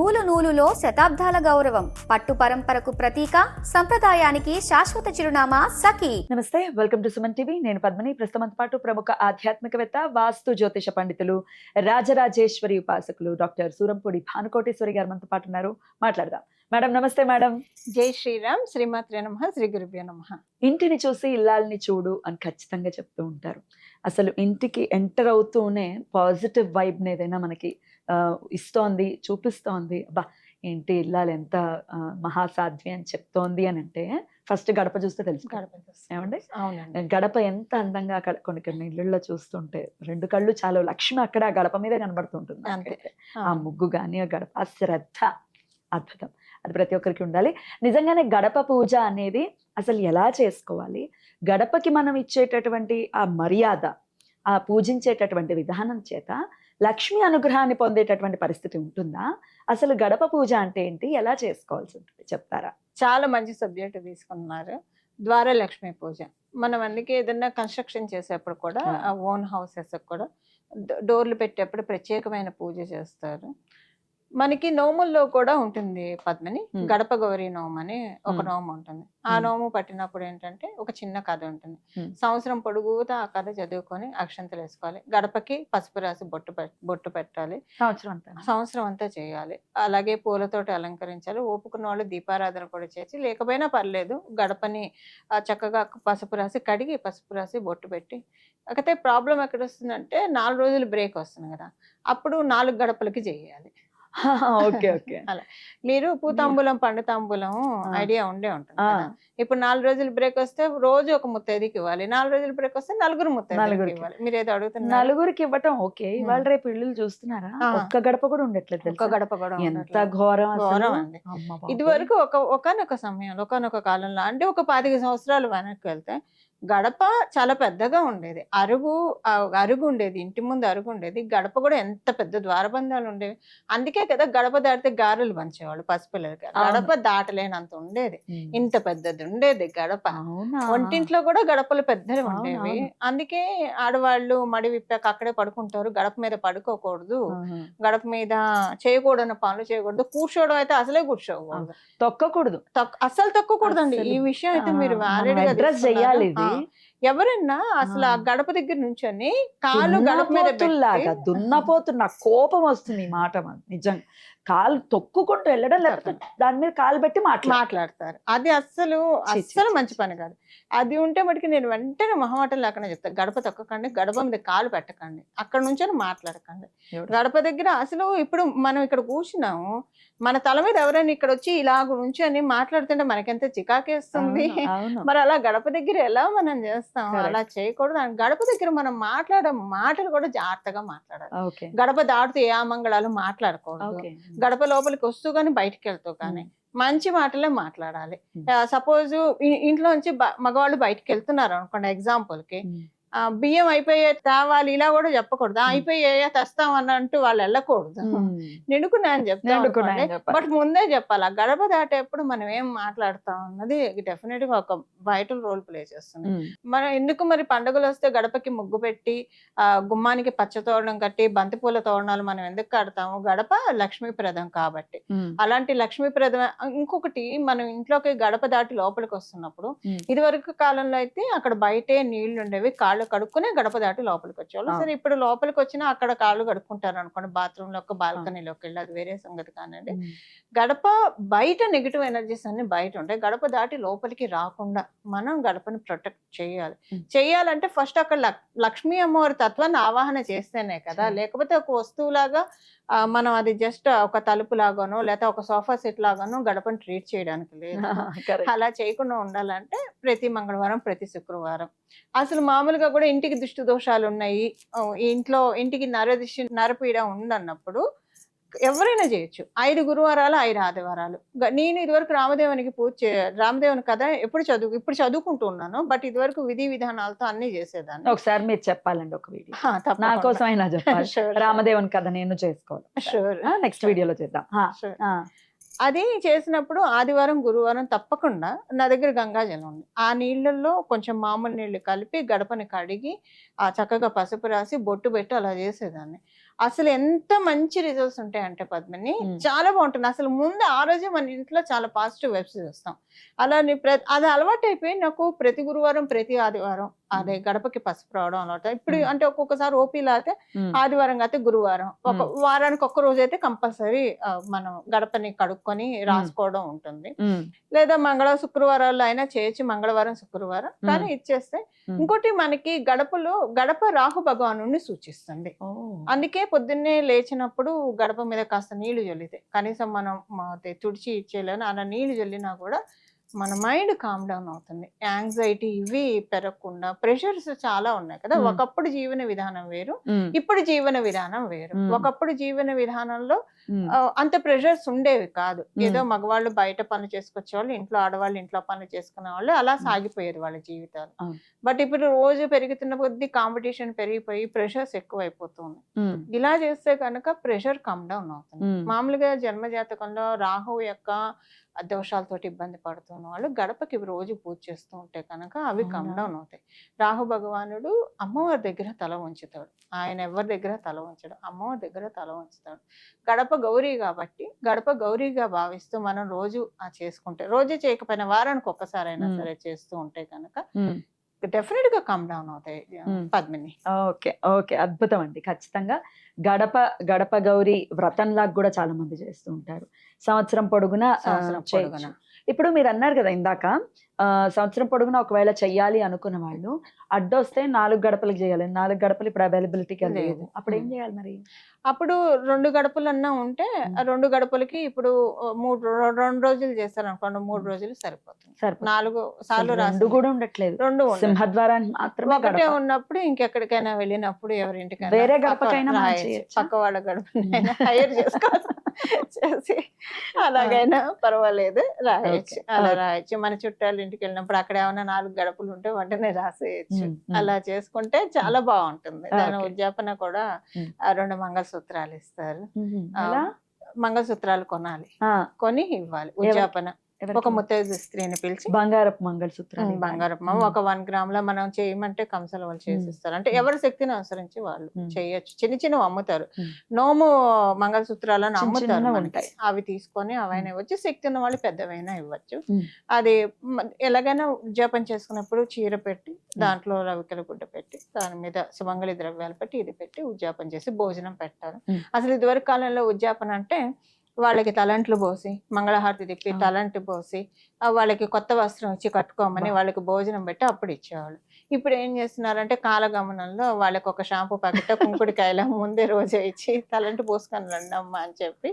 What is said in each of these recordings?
నూలు నూలులో శతాబ్దాల గౌరవం, పట్టు పరంపరకు ప్రతీక, సంప్రదాయానికి శాశ్వత చిరునామా సఖీ. నమస్తే, వెల్కమ్ టు సుమన్ టీవీ. నేను పద్మిని. ప్రస్తుతంతో పాటు ప్రముఖ ఆధ్యాత్మికవేత్త, వాస్తు జ్యోతిష పండితులు, రాజరాజేశ్వరి ఉపాసకులు డాక్టర్ సూరంపూడి భానుకోటేశ్వరి గారు మనతో పాటు ఉన్నారు. మాట్లాడదాం. మేడం నమస్తే. మేడం జై శ్రీరామ్. శ్రీమాత్రే నమః. శ్రీ గురుభ్యో నమః. ఇంటిని చూసి ఇల్లాల్ని చూడు అని ఖచ్చితంగా చెప్తూ ఉంటారు. అసలు ఇంటికి ఎంటర్ అవుతూనే పాజిటివ్ వైబ్ ఏదైనా మనకి ఇస్తోంది, చూపిస్తోంది, అబ్బా ఏంటి ఇల్లాలు ఎంత మహాసాధ్వి అని చెప్తోంది అని అంటే ఫస్ట్ గడప చూస్తే తెలుసు. ఏమండి, గడప ఎంత అందంగా అక్కడ కొన్ని ఇళ్ళల్లో చూస్తుంటే రెండు కళ్ళు చాలు, లక్ష్మి అక్కడ ఆ గడప మీద కనబడుతుంటుంది. ఆ ముగ్గు కానీ ఆ గడప, ఆ శ్రద్ధ అద్భుతం. అది ప్రతి ఒక్కరికి ఉండాలి. నిజంగానే గడప పూజ అనేది అసలు ఎలా చేసుకోవాలి, గడపకి మనం ఇచ్చేటటువంటి ఆ మర్యాద, ఆ పూజించేటటువంటి విధానం చేత లక్ష్మి అనుగ్రహాన్ని పొందేటటువంటి పరిస్థితి ఉంటుందా? అసలు గడప పూజ అంటే ఏంటి, ఎలా చేసుకోవాల్సి ఉంటుంది చెప్తారా? చాలా మంచి సబ్జెక్ట్ తీసుకున్నారు. ద్వార లక్ష్మి పూజ. మనం అందుకే ఏదన్నా కన్స్ట్రక్షన్ చేసేప్పుడు కూడా ఓన్ హౌసెస్ కూడా డోర్లు పెట్టేప్పుడు ప్రత్యేకమైన పూజ చేస్తారు. మనకి నోముల్లో కూడా ఉంటుంది పద్మని, గడప గౌరీ నోము అని ఒక నోము ఉంటుంది. ఆ నోము పట్టినప్పుడు ఏంటంటే ఒక చిన్న కథ ఉంటుంది. సంవత్సరం పొడుగుతా ఆ కథ చదువుకొని అక్షంతలు వేసుకోవాలి. గడపకి పసుపు రాసి బొట్టు పెట్టాలి. సంవత్సరం అంతా చేయాలి. అలాగే పూలతోటి అలంకరించాలి. ఓపుకున్న వాళ్ళు దీపారాధన కూడా చేసి, లేకపోయినా పర్లేదు, గడపని చక్కగా పసుపు రాసి కడిగి పసుపు రాసి బొట్టు పెట్టి. అయితే ప్రాబ్లం ఎక్కడ వస్తుందంటే 4 రోజులు బ్రేక్ వస్తుంది కదా, అప్పుడు 4 గడపలకి చేయాలి. Okay okay. అలా మీరు పూతాంబూలం పండు తాంబూలం ఐడియా ఉండే ఉంటుంది కదా. ఇప్పుడు 4 రోజులు బ్రేక్ వస్తే రోజు ఒక ముత్తైదుకి ఇవ్వాలి. 4 రోజులు బ్రేక్ వస్తే 4 ముత్తైదుకి ఇవ్వాలి. మీరు ఏదో అడుగుతున్నారు. 4 ఇవ్వటం ఓకే. ఇవాళ రేపు ఇళ్ళు చూస్తున్నారా, ఒక్క గడప కూడా ఉండట్లేదు. ఒక్క గడప కూడా ఎంత ఘోరం అండి. ఇది వరకు ఒకనొక సమయంలో, ఒకనొక కాలంలో, అంటే ఒక 25 సంవత్సరాలు వెనక్కి వెళ్తే గడప చాలా పెద్దగా ఉండేది. అరుగు ఉండేది, ఇంటి ముందు అరుగు ఉండేది. గడప కూడా ఎంత పెద్ద ద్వారబంధాలు ఉండేవి. అందుకే కదా గడప దాటితే గారెలు పంచేవాళ్ళు పసిపిల్లలకి. గడప దాటలేనంత ఉండేది, ఇంత పెద్దది ఉండేది గడప. వంటింట్లో కూడా గడపలు పెద్దవి ఉండేవి. అందుకే ఆడవాళ్ళు మడి విప్పాక అక్కడే పడుకుంటారు. గడప మీద పడుకోకూడదు, గడప మీద చేయకూడని పనులు చేయకూడదు. కూర్చోవడం అయితే అసలే కూర్చోకూడదు, తొక్కకూడదు, అస్సలు తొక్కకూడదండి. ఈ విషయం అయితే మీరు అడ్రస్ చేయాలి. ఎవరన్నా అసలు ఆ గడప దగ్గర నుంచొని కాలు గడప మీద దున్నపోతున్న కోపం వస్తుంది ఈ మాట. నిజంగా కాలు తొక్కుకుంటూ వెళ్ళడం, లేకపోతే దాని మీద కాలు పెట్టి మాట్లాడతారు. అది అస్సలు మంచి పని కాదు. అది ఉంటే మటుకు నేను వెంటనే మొహమాటం లేకుండా చెప్తాను, గడప తొక్కకండి, గడప మీద కాలు పెట్టకండి, అక్కడ నుంచి మాట్లాడకండి. గడప దగ్గర అసలు ఇప్పుడు మనం ఇక్కడ కూర్చున్నాము, మన తల మీద ఎవరైనా ఇక్కడ వచ్చి ఇలాగ నుంచొని మాట్లాడుతుంటే మనకెంత చికాకేస్తుంది. మరి అలా గడప దగ్గర ఎలా మనం చేస్తాం? అలా చేయకూడదు. గడప దగ్గర మనం మాట్లాడే మాటలు కూడా జాగ్రత్తగా మాట్లాడాలి. గడప దాటుతూ ఏ అమంగళాలు మాట్లాడకూడదు. గడప లోపలికి వస్తూ కానీ బయటికి వెళ్తూ కానీ మంచి మాటలే మాట్లాడాలి. సపోజ్ ఇంట్లో నుంచి మగవాళ్ళు బయటికి వెళ్తున్నారు అనుకోండి, ఎగ్జాంపుల్ కి బియ్యం అయిపోయే తేవాలి ఇలా కూడా చెప్పకూడదు. అయిపోయా తెస్తాం అన్నట్టు వాళ్ళు వెళ్ళకూడదు. నిండుకున్నాయని చెప్తాను, బట్ ముందే చెప్పాలి. గడప దాటేప్పుడు మనం ఏం మాట్లాడతాం అన్నది డెఫినెట్ గా ఒక వైటల్ రోల్ ప్లే చేస్తుంది. మనం ఎందుకు మరి పండుగలు వస్తే గడపకి ముగ్గు పెట్టి గుమ్మానికి పచ్చ తోరణం కట్టి బంతిపూల తోరణాలు మనం ఎందుకు కడతాము? గడప లక్ష్మీప్రదం కాబట్టి. అలాంటి లక్ష్మీప్రదం. ఇంకొకటి, మనం ఇంట్లోకి గడప దాటి లోపలికి వస్తున్నప్పుడు, ఇది వరకు కాలంలో అయితే అక్కడ బయటే నీళ్లు ఉండేవి, కాళ్ళు కడుక్కునే గడప దాటి లోపలికి వచ్చేవాళ్ళు. సరే, ఇప్పుడు లోపలికి వచ్చినా అక్కడ కాళ్ళు కడుక్కుంటారు అనుకోండి, బాత్రూమ్ లో బాల్కనీలోకి వెళ్ళి, అది వేరే సంగతి కానండి. గడప బయట నెగిటివ్ ఎనర్జీస్ అన్ని బయట ఉంటాయి. గడప దాటి లోపలికి రాకుండా మనం గడపని ప్రొటెక్ట్ చేయాలంటే ఫస్ట్ అక్కడ లక్ష్మీ అమ్మవారి తత్వాన్ని ఆవాహన చేస్తేనే కదా. లేకపోతే ఒక వస్తువులాగా మనం అది జస్ట్ ఒక తలుపు లాగానో లేకపోతే ఒక సోఫా సెట్ లాగానో గడపని ట్రీట్ చేయడానికి లేదు. అలా చేయకుండా ఉండాలంటే ప్రతి మంగళవారం, ప్రతి శుక్రవారం, అసలు మామూలుగా కూడా ఇంటికి దుష్టి దోషాలు ఉన్నాయి, ఇంటికి నరపీడ ఉందన్నప్పుడు ఎవరైనా చేయొచ్చు. 5 గురువారాలు, 5 ఆదివారాలు. నేను ఇదివరకు రామదేవునికి రామదేవుని కథ ఇప్పుడు చదువుకుంటూ ఉన్నాను, బట్ ఇదివరకు విధి విధానాలతో అన్ని చేసేదాన్ని. ఒకసారి మీరు చెప్పాలండి ఒక వీడియో, నా కోసం అయినా చెప్పాలి. రామదేవుని కథ నేను చేసుకోవాలి. షూర్, నెక్స్ట్ వీడియోలో చేద్దాం. అది చేసినప్పుడు ఆదివారం, గురువారం తప్పకుండా నా దగ్గర గంగాజలం ఉంది. ఆ నీళ్ళల్లో కొంచెం మామూలు నీళ్లు కలిపి గడపని కడిగి చక్కగా పసుపు రాసి బొట్టు పెట్టి అలా చేసేదాన్ని. అసలు ఎంత మంచి రిజల్ట్స్ ఉంటాయంటే పద్మిని చాలా బాగుంటుంది. అసలు ముందు ఆ రోజే మన ఇంట్లో చాలా పాజిటివ్ వైబ్స్ చూస్తాం. అలా అది అలవాటు అయిపోయి నాకు ప్రతి గురువారం ప్రతి ఆదివారం అదే గడపకి పసుపు రావడం అలవాటు. ఇప్పుడు అంటే ఒక్కొక్కసారి ఓపీలో అయితే ఆదివారం అయితే గురువారం, ఒక వారానికి ఒక్క రోజు అయితే కంపల్సరీ మనం గడపని కడుక్కొని రాసుకోవడం ఉంటుంది. లేదా శుక్రవారాల్లో అయినా చేయొచ్చు, మంగళవారం శుక్రవారం. కానీ ఇచ్చేస్తే ఇంకోటి మనకి గడప రాహు భగవానుడిని సూచిస్తుంది. అందుకే పొద్దున్నే లేచినప్పుడు గడప మీద కాస్త నీళ్లు చల్లితే, కనీసం మనం తుడిచి ఇచ్చేయాలని అలా నీళ్లు చల్లినా కూడా మన మైండ్ కామ్ డౌన్ అవుతుంది. యాంగ్జైటీ ఇవి పెరగకుండా, ప్రెషర్స్ చాలా ఉన్నాయి కదా. ఒకప్పుడు జీవన విధానం వేరు, ఇప్పుడు జీవన విధానం వేరు. ఒకప్పుడు జీవన విధానంలో అంత ప్రెషర్స్ ఉండేవి కాదు. ఏదో మగవాళ్ళు బయట పనులు చేసుకొచ్చేవాళ్ళు, ఇంట్లో ఆడవాళ్ళు ఇంట్లో పనులు చేసుకునే వాళ్ళు, అలా సాగిపోయేది వాళ్ళ జీవితాలు. బట్ ఇప్పుడు రోజు పెరుగుతున్న కొద్దీ కాంపిటీషన్ పెరిగిపోయి ప్రెషర్స్ ఎక్కువైపోతుంది. ఇలా చేస్తే కనుక ప్రెషర్ కమ్ డౌన్ అవుతుంది. మామూలుగా జన్మ జాతకంలో రాహు యొక్క దోషాలతోటి ఇబ్బంది పడుతున్న వాళ్ళు గడపకి రోజు పూజ చేస్తూ ఉంటే కనుక అవి కమ్ డౌన్ అవుతాయి. రాహు భగవానుడు అమ్మవారి దగ్గర తల ఉంచుతాడు. ఆయన ఎవరి దగ్గర తల ఉంచడు, అమ్మవారి దగ్గర తల ఉంచుతాడు. గడప గౌరీ కాబట్టి గడప గౌరీగా భావిస్తూ మనం రోజు చేసుకుంటే, రోజు చేయకపోయినా వారానికి ఒక్కసారైనా సరే చేస్తూ ఉంటే కనుక డెఫినెట్ గా కమ్ డౌన్ అవుతాయి పద్మిని. ఓకే ఓకే, అద్భుతం అండి. ఖచ్చితంగా గడప గౌరీ వ్రతంలాగా కూడా చాలా మంది చేస్తూ ఉంటారు సంవత్సరం పొడుగునా. ఇప్పుడు మీరు అన్నారు కదా ఇందాక, సంవత్సరం పొడుగునా ఒకవేళ చెయ్యాలి అనుకున్న వాళ్ళు అడ్డొస్తే 4 గడపలకు చేయాలి. 4 గడపలు ఇప్పుడు అవైలబిలిటీగా లేదు. అప్పుడు ఏం చేయాలి మరి? అప్పుడు 2 గడపలన్నా ఉంటే 2 గడపలకి ఇప్పుడు 2 రోజులు చేస్తారు అనుకోండి, 3 రోజులు సరిపోతుంది. 4 సార్లు రాసి కూడా ఉండట్లేదు, 2 సింహద్వారానికి మాత్రమే ఒకటే ఉన్నప్పుడు ఇంకెక్కడికైనా వెళ్ళినప్పుడు ఎవరింటికైనా వేరే గడపకైనా పక్క వాళ్ళ గడపనైనా హైర్ చేసి అలాగైనా పర్వాలేదు రాయొచ్చు. అలా రాయొచ్చు. మన చుట్టాలు ఇంటికి వెళ్ళినప్పుడు అక్కడ ఏమైనా 4 గడపలు ఉంటే వెంటనే రాసేయచ్చు. అలా చేసుకుంటే చాలా బాగుంటుంది. దాని ఉద్యాపన కూడా 2 మంగళసూత్రాలు ఇస్తారు. మంగళసూత్రాలు కొనాలి, కొని ఇవ్వాలి ఉద్యాపన. ఒక ముత్తైదు స్త్రీని పిలిచి బంగారపు మంగళసూత్రాలు, బంగారపు ఒక 1 గ్రాముల మనం చేయమంటే కంసల వాళ్ళు చేసిస్తారు. అంటే ఎవరి శక్తిని అనుసరించి వాళ్ళు చేయొచ్చు. చిన్న చిన్నవి అమ్ముతారు, నోము మంగళసూత్రాలను అమ్ముతారు ఉంటాయి. అవి తీసుకొని అవైనా ఇవ్వచ్చు, శక్తి ఉన్న వాళ్ళు పెద్దవైనా ఇవ్వచ్చు. అది ఎలాగైనా ఉద్యాపన చేసుకున్నప్పుడు చీర పెట్టి దాంట్లో రవికల గుడ్డ పెట్టి దాని మీద సుమంగళి ద్రవ్యాలు పెట్టి ఇది పెట్టి ఉద్యాపన చేసి భోజనం పెట్టాలి. అసలు ఇదివరకు కాలంలో ఉద్యాపన అంటే వాళ్ళకి తలంట్లు పోసి మంగళహారతి తిప్పి తలంటి పోసి వాళ్ళకి కొత్త వస్త్రం ఇచ్చి కట్టుకోమని వాళ్ళకి భోజనం పెట్టి అప్పుడు ఇచ్చేవాళ్ళు. ఇప్పుడు ఏం చేస్తున్నారంటే కాలగమనంలో వాళ్ళకి ఒక షాంపూ ప్యాకెట్ కుంకుడికాయల ముందే రోజే ఇచ్చి తలంటి పోసుకొని రండి అమ్మా అని చెప్పి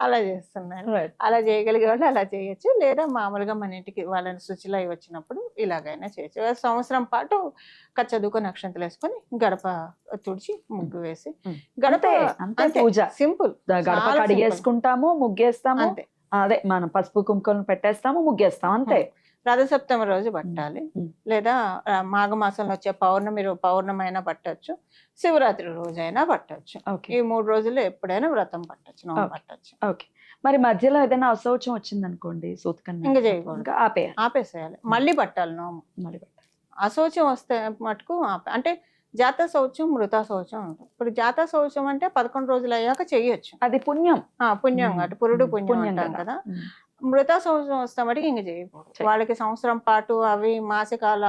అలా చేస్తున్నారు. అలా చేయగలిగే వాళ్ళు అలా చేయొచ్చు. లేదా మామూలుగా మన ఇంటికి వాళ్ళని శుచిలో వచ్చినప్పుడు ఇలాగైనా చేయొచ్చు. సంవత్సరం పాటు చదువుకొని అక్షంతలు వేసుకొని గడప తుడిచి ముగ్గు వేసి గడప పూజ సింపుల్. గడప కడిగేసుకుంటాము, ముగ్గేస్తాము, అంతే. అదే మనం పసుపు కుంకుమను పెట్టేస్తాము, ముగ్గేస్తాం, అంతే. రథసప్తమి రోజు పట్టాలి, లేదా మాఘమాసంలో వచ్చే పౌర్ణమైనా పట్టచ్చు, శివరాత్రి రోజైనా పట్టచ్చు. ఈ 3 రోజుల్లో ఎప్పుడైనా వ్రతం పట్టచ్చు, నోము పట్టచ్చు. ఓకే. మరి మధ్యలో ఏదైనా అశౌచం వచ్చింది అనుకోండి, సూతకన్య ఇంకా చేయకూడదు, ఆపేసేయాలి. మళ్ళీ పట్టాలి నోము. మళ్ళీ పట్టాలి. అశౌచం వస్తే మటుకు అంటే జాత శౌచం, మృత శౌచం ఉంటుంది. ఇప్పుడు జాత శౌచం అంటే 11 రోజులు అయ్యాక చెయ్యొచ్చు, అది పుణ్యం. పుణ్యం కాబట్టి పురుడు పుణ్యం అంటాం కదా. మృత సంవత్సరం వస్తామటికి ఇంక చేయకూడదు. వాళ్ళకి సంవత్సరం పాటు అవి మాసికాల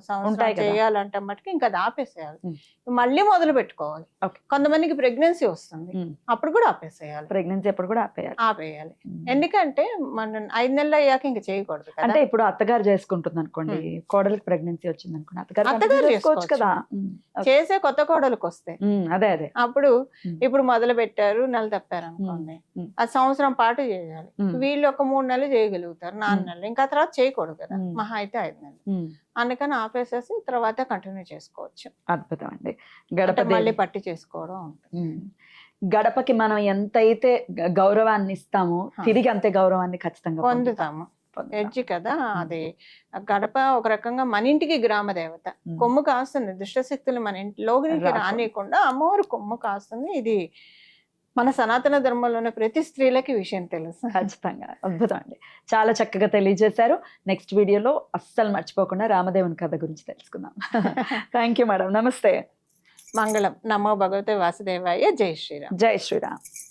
సంవత్సరం చేయాలంటే మటుకు ఇంకా అది ఆపేసేయాలి, మళ్ళీ మొదలు పెట్టుకోవాలి. కొంతమందికి ప్రెగ్నెన్సీ వస్తుంది, అప్పుడు కూడా ఆపేసేయాలి. ప్రెగ్నెన్సీ అప్పుడు కూడా ఆపేయాలి. ఎందుకంటే మనం 5 నెలలు అయ్యాక ఇంకా చేయకూడదు. అంటే ఇప్పుడు అత్తగారు చేసుకుంటుంది అనుకోండి, కోడలికి ప్రెగ్నెన్సీ వచ్చింది అనుకోండి, అత్తగారు చేసుకోవచ్చు కదా. చేసే కొత్త కోడలికి వస్తే అదే అదే అప్పుడు ఇప్పుడు మొదలు పెట్టారు, నెల తప్పారు అనుకోండి, అది సంవత్సరం పాటు చేయాలి. వీళ్ళు ఒక 3 నెలలు చేయగలుగుతారు, 4 నెలలు, ఇంకా తర్వాత చేయకూడదు కదా. మహా అయితే 5 నెలలు. అందుకని ఆపేసేసి తర్వాత కంటిన్యూ చేసుకోవచ్చు. అద్భుతం అండి. గడప మళ్ళీ పట్టి చేసుకోవడం. గడపకి మనం ఎంతైతే గౌరవాన్ని ఇస్తామో తిరిగి అంతే గౌరవాన్ని ఖచ్చితంగా పొందుతాము. ఎడ్జి కదా అది. గడప ఒక రకంగా మన ఇంటికి గ్రామ దేవత, కొమ్ము కాస్తుంది. దుష్టశక్తులు మన ఇంట్లోకి రానియకుండా అమ్మవారు కొమ్ము కాస్తుంది. ఇది మన సనాతన ధర్మంలోనే ప్రతి స్త్రీలకి విషయం తెలుసు. ఖచ్చితంగా అద్భుతం అండి. చాలా చక్కగా తెలియజేశారు. నెక్స్ట్ వీడియోలో అస్సలు మర్చిపోకుండా రామదేవుని కథ గురించి తెలుసుకుందాం. Thank you madam. నమస్తే. మంగళం. నమో భగవతే వాసుదేవాయ. జై శ్రీరామ్. జై శ్రీరామ్.